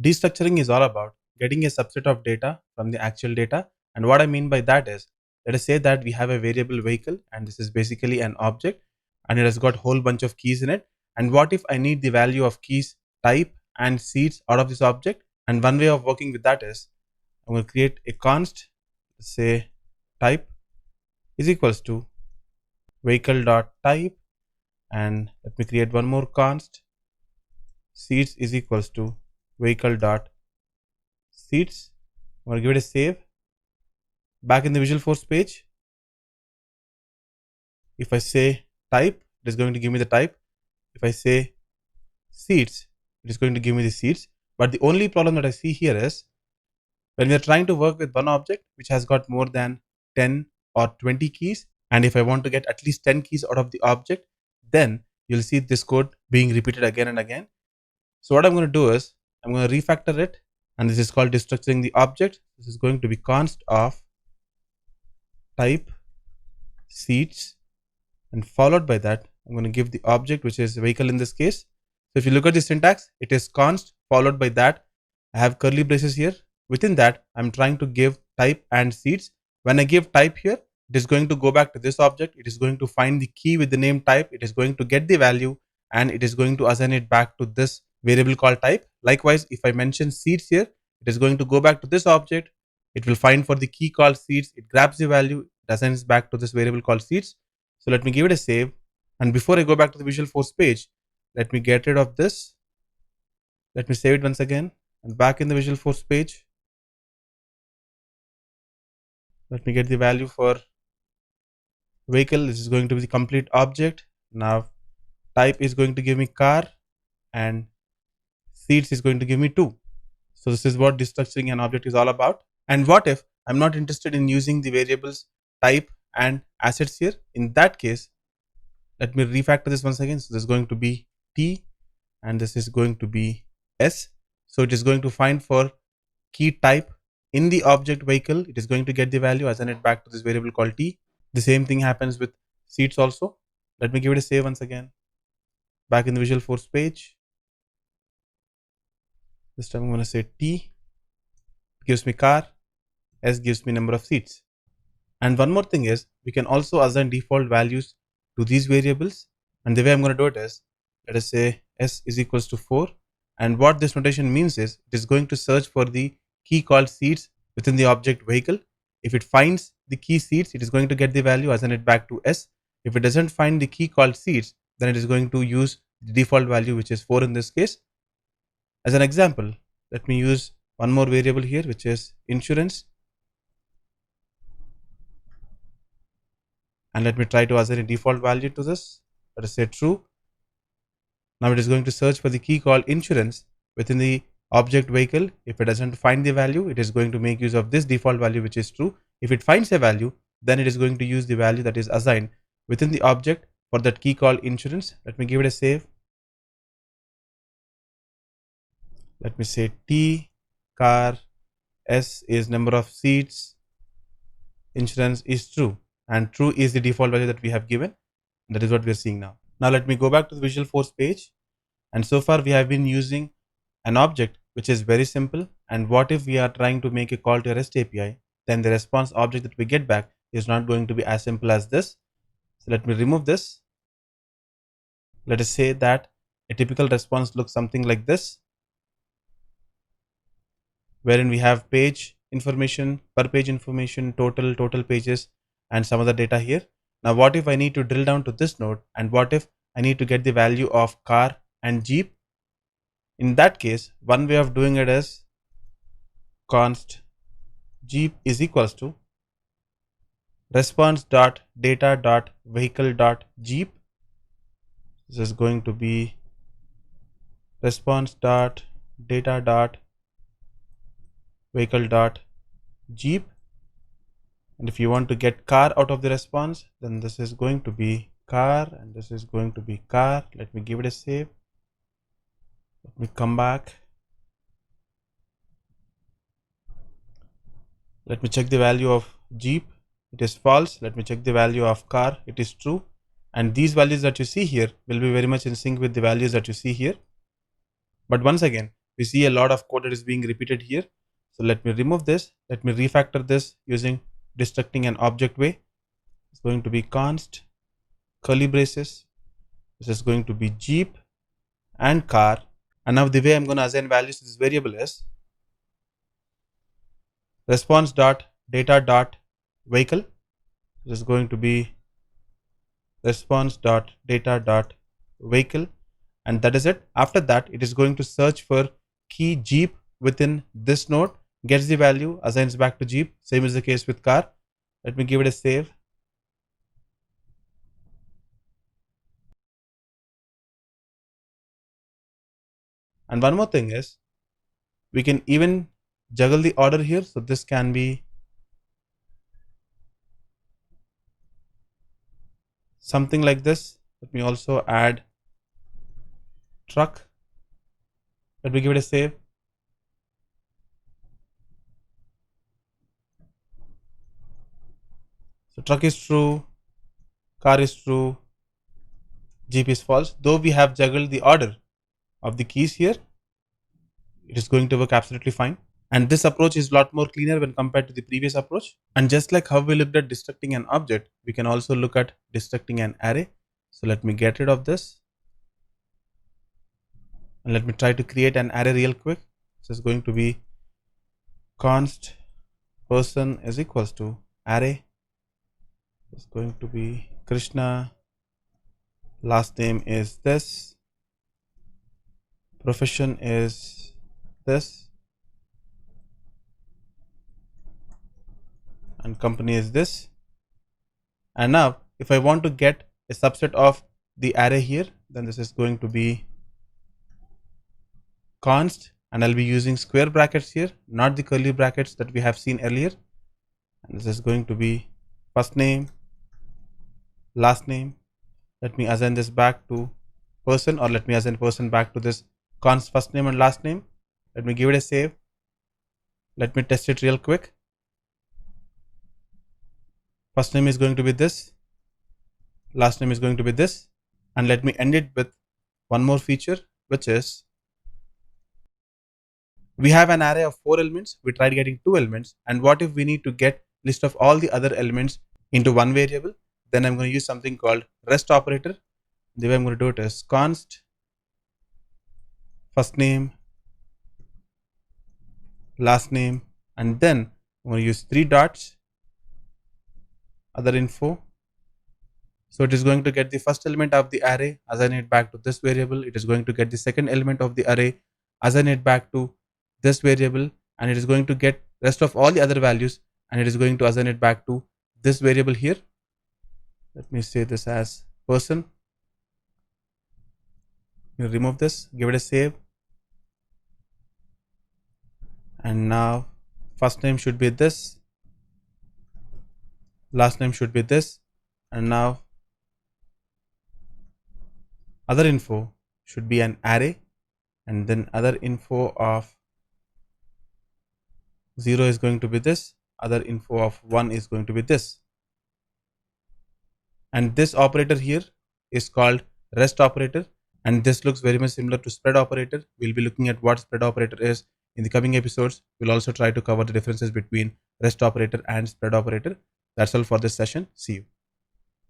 Destructuring is all about getting a subset of data from the actual data. And what I mean by that is, let us say that we have a variable vehicle and this is basically an object and it has got whole bunch of keys in it. And what if I need the value of keys type and seeds out of this object? And one way of working with that is I'm going to create a const, say type is equals to vehicle dot type, and let me create one more const, seeds is equals to vehicle dot seeds. I'm going to give it a save. Back in the Visualforce page, if I say type, it is going to give me the type. If I say seeds, it is going to give me the seeds. But the only problem that I see here is when we are trying to work with one object which has got more than 10 or 20 keys, and if I want to get at least 10 keys out of the object, then you'll see this code being repeated again and again. So what I'm going to do is I'm going to refactor it, and this is called destructuring the object. This is going to be const of type seeds, and followed by that I'm going to give the object which is vehicle in this case. So if you look at the syntax, it is const followed by that I have curly braces here. Within that I'm trying to give type and seeds. When I give type here, it is going to go back to this object. It is going to find the key with the name type. It is going to get the value and it is going to assign it back to this variable called type. Likewise, if I mention seeds here, it is going to go back to this object. It will find for the key called seeds. It grabs the value, it assigns back to this variable called seeds. So let me give it a save. And before I go back to the Visualforce page, let me get rid of this. Let me save it once again. And back in the Visualforce page, let me get the value for vehicle. This is going to be the complete object. Now type is going to give me car and seeds is going to give me 2. So this is what destructuring an object is all about. And what if I'm not interested in using the variables type and assets here? In that case, let me refactor this once again. So this is going to be T and this is going to be S. So it is going to find for key type in the object vehicle. It is going to get the value, assign it back to this variable called T. The same thing happens with seeds also. Let me give it a save once again. Back in the Visualforce page, this time I'm going to say T gives me car, S gives me number of seats. And one more thing is, we can also assign default values to these variables. And the way I'm going to do it is, let us say S is equals to 4. And what this notation means is, it is going to search for the key called seeds within the object vehicle. If it finds the key seeds, it is going to get the value, assign it back to S. If it doesn't find the key called seeds, then it is going to use the default value, which is 4 in this case. As an example, let me use one more variable here, which is insurance. And let me try to assign a default value to this. Let us say true. Now it is going to search for the key called insurance within the object vehicle. If it doesn't find the value, it is going to make use of this default value, which is true. If it finds a value, then it is going to use the value that is assigned within the object for that key called insurance. Let me give it a save. Let me say T car, S is number of seats, insurance is true, and true is the default value that we have given. That is what we are seeing now. Now let me go back to the Visualforce page, and so far we have been using an object which is very simple. And what if we are trying to make a call to a REST API? Then the response object that we get back is not going to be as simple as this. So let me remove this. Let us say that a typical response looks something like this, wherein we have page information, per page information, total pages, and some other data here. Now what if I need to drill down to this node, and what if I need to get the value of car and jeep? In that case, one way of doing it is const jeep is equals to response.data.vehicle.jeep. This is going to be response.data.vehicle.jeep. And if you want to get car out of the response, then this is going to be car and this is going to be car. Let me give it a save. Let me come back. Let me check the value of jeep. It is false. Let me check the value of car. It is true. And these values that you see here will be very much in sync with the values that you see here. But once again, we see a lot of code that is being repeated here. So let me remove this. Let me refactor this using destructing an object way. It's going to be const curly braces. This is going to be Jeep and car. And now the way I'm going to assign values to this variable is response.data.vehicle. This is going to be response.data.vehicle, and that is it. After that, it is going to search for key Jeep within this node, gets the value, assigns back to Jeep. Same is the case with car. Let me give it a save. And one more thing is, we can even juggle the order here. So this can be something like this. Let me also add truck. Let me give it a save. So truck is true, car is true, Jeep is false. Though we have juggled the order of the keys here, it is going to work absolutely fine. And this approach is a lot more cleaner when compared to the previous approach. And just like how we looked at destructing an object, we can also look at destructing an array. So let me get rid of this. And let me try to create an array real quick. This is going to be const person is equals to array. It's going to be Krishna. Last name is this. Profession is this. And company is this. And now if I want to get a subset of the array here, then this is going to be const, and I'll be using square brackets here, not the curly brackets that we have seen earlier. And this is going to be first name, last name. Let me assign this back to person, or let me assign person back to this const first name and last name. Let me give it a save. Let me test it real quick. First name is going to be this, last name is going to be this, and let me end it with one more feature, which is we have an array of 4 elements. We tried getting 2 elements, and what if we need to get list of all the other elements into one variable? Then I'm going to use something called rest operator. The way I'm going to do it is const first name, last name, and then I'm going to use 3 dots, other info. So it is going to get the first element of the array, assign it back to this variable. It is going to get the second element of the array, assign it back to this variable, and it is going to get rest of all the other values, and it is going to assign it back to this variable here. Let me say this as person. You remove this, give it a save, and now first name should be this, last name should be this, and now other info should be an array, and then other info of 0 is going to be this, other info of 1 is going to be this. And this operator here is called rest operator, and this looks very much similar to spread operator. We'll be looking at what spread operator is in the coming episodes. We'll also try to cover the differences between rest operator and spread operator. That's all for this session. See you.